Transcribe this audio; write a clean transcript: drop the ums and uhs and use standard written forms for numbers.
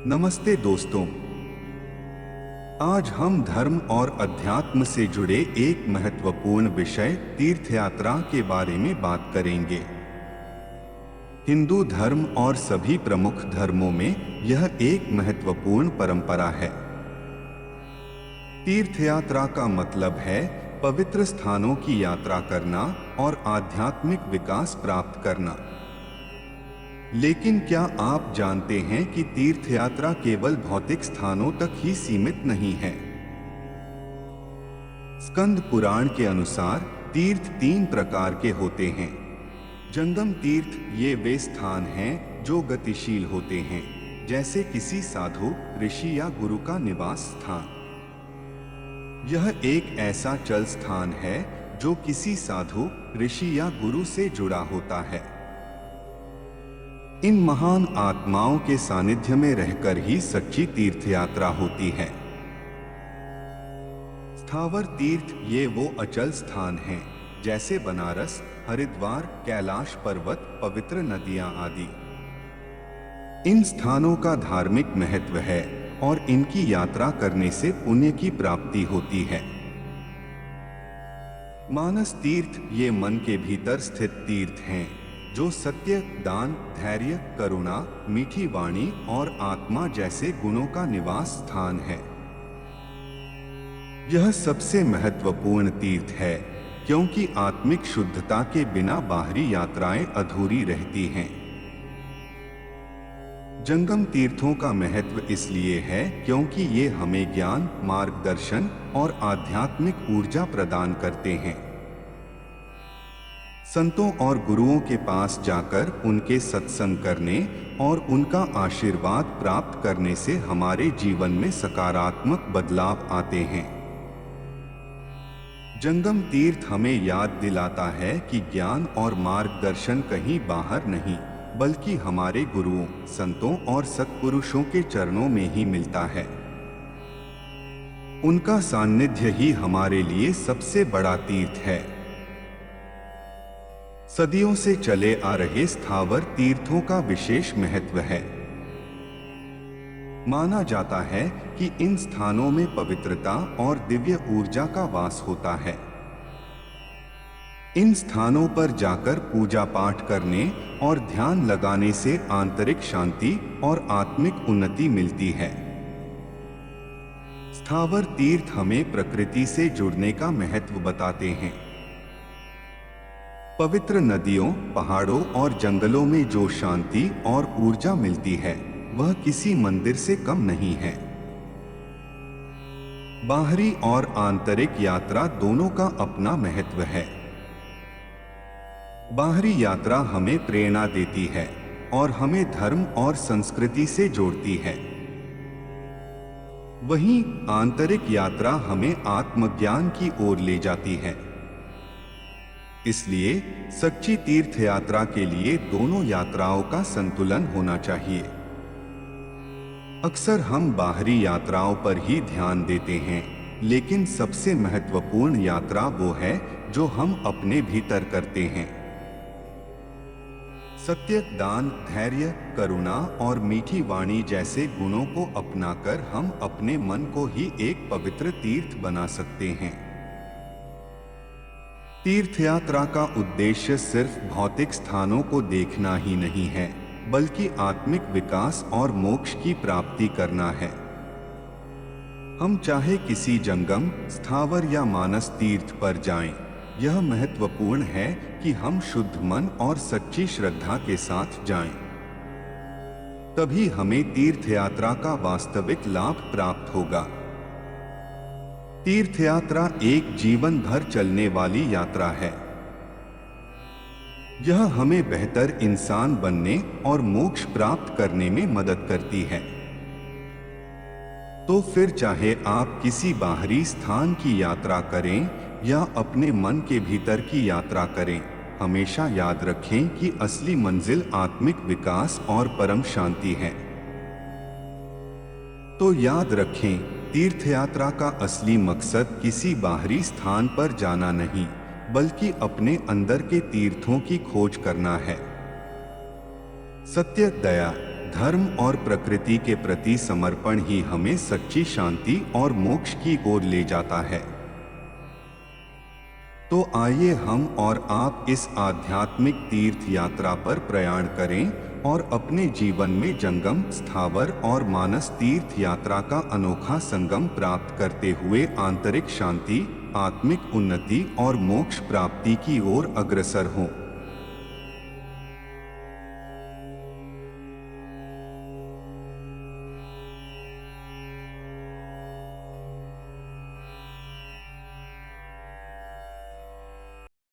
नमस्ते दोस्तों। आज हम धर्म और अध्यात्म से जुड़े एक महत्वपूर्ण विषय तीर्थयात्रा के बारे में बात करेंगे। हिंदू धर्म और सभी प्रमुख धर्मों में यह एक महत्वपूर्ण परंपरा है। तीर्थयात्रा का मतलब है पवित्र स्थानों की यात्रा करना और आध्यात्मिक विकास प्राप्त करना। लेकिन क्या आप जानते हैं कि तीर्थयात्रा केवल भौतिक स्थानों तक ही सीमित नहीं है? स्कंद पुराण के अनुसार तीर्थ 3 प्रकार के होते हैं। जंगम तीर्थ ये वे स्थान हैं जो गतिशील होते हैं, जैसे किसी साधु, ऋषि या गुरु का निवास स्थान। यह एक ऐसा चल स्थान है जो किसी साधु, ऋषि या गुरु से जुड़ा होता है। इन महान आत्माओं के सानिध्य में रहकर ही सच्ची तीर्थयात्रा होती है। स्थावर तीर्थ ये वो अचल स्थान हैं, जैसे बनारस, हरिद्वार, कैलाश पर्वत, पवित्र नदियां आदि। इन स्थानों का धार्मिक महत्व है और इनकी यात्रा करने से पुण्य की प्राप्ति होती है। मानस तीर्थ ये मन के भीतर स्थित तीर्थ हैं, जो सत्य, दान, धैर्य, करुणा, मीठी वाणी और आत्मा जैसे गुणों का निवास स्थान है। यह सबसे महत्वपूर्ण तीर्थ है, क्योंकि आत्मिक शुद्धता के बिना बाहरी यात्राएं अधूरी रहती हैं। जंगम तीर्थों का महत्व इसलिए है क्योंकि ये हमें ज्ञान, मार्गदर्शन और आध्यात्मिक ऊर्जा प्रदान करते हैं। संतों और गुरुओं के पास जाकर उनके सत्संग करने और उनका आशीर्वाद प्राप्त करने से हमारे जीवन में सकारात्मक बदलाव आते हैं। जंगम तीर्थ हमें याद दिलाता है कि ज्ञान और मार्गदर्शन कहीं बाहर नहीं, बल्कि हमारे गुरुओं, संतों और सत्पुरुषों के चरणों में ही मिलता है। उनका सानिध्य ही हमारे लिए सबसे बड़ा तीर्थ है। सदियों से चले आ रहे स्थावर तीर्थों का विशेष महत्व है। माना जाता है कि इन स्थानों में पवित्रता और दिव्य ऊर्जा का वास होता है। इन स्थानों पर जाकर पूजा पाठ करने और ध्यान लगाने से आंतरिक शांति और आत्मिक उन्नति मिलती है। स्थावर तीर्थ हमें प्रकृति से जुड़ने का महत्व बताते हैं। पवित्र नदियों, पहाड़ों और जंगलों में जो शांति और ऊर्जा मिलती है, वह किसी मंदिर से कम नहीं है। बाहरी और आंतरिक यात्रा दोनों का अपना महत्व है। बाहरी यात्रा हमें प्रेरणा देती है और हमें धर्म और संस्कृति से जोड़ती है। वहीं आंतरिक यात्रा हमें आत्मज्ञान की ओर ले जाती है। इसलिए सच्ची तीर्थ यात्रा के लिए दोनों यात्राओं का संतुलन होना चाहिए। अक्सर हम बाहरी यात्राओं पर ही ध्यान देते हैं, लेकिन सबसे महत्वपूर्ण यात्रा वो है जो हम अपने भीतर करते हैं। सत्य, दान, धैर्य, करुणा और मीठी वाणी जैसे गुणों को अपनाकर हम अपने मन को ही एक पवित्र तीर्थ बना सकते हैं। तीर्थयात्रा का उद्देश्य सिर्फ भौतिक स्थानों को देखना ही नहीं है, बल्कि आत्मिक विकास और मोक्ष की प्राप्ति करना है। हम चाहे किसी जंगम, स्थावर या मानस तीर्थ पर जाएं, यह महत्वपूर्ण है कि हम शुद्ध मन और सच्ची श्रद्धा के साथ जाएं। तभी हमें तीर्थयात्रा का वास्तविक लाभ प्राप्त होगा। तीर्थयात्रा एक जीवन भर चलने वाली यात्रा है। यह हमें बेहतर इंसान बनने और मोक्ष प्राप्त करने में मदद करती है। तो फिर चाहे आप किसी बाहरी स्थान की यात्रा करें या अपने मन के भीतर की यात्रा करें, हमेशा याद रखें कि असली मंजिल आत्मिक विकास और परम शांति है। तो याद रखें, तीर्थयात्रा का असली मकसद किसी बाहरी स्थान पर जाना नहीं, बल्कि अपने अंदर के तीर्थों की खोज करना है। सत्य, दया, धर्म और प्रकृति के प्रति समर्पण ही हमें सच्ची शांति और मोक्ष की ओर ले जाता है। तो आइए हम और आप इस आध्यात्मिक तीर्थ यात्रा पर प्रयाण करें और अपने जीवन में जंगम, स्थावर और मानस तीर्थ यात्रा का अनोखा संगम प्राप्त करते हुए आंतरिक शांति, आत्मिक उन्नति और मोक्ष प्राप्ति की ओर अग्रसर हों।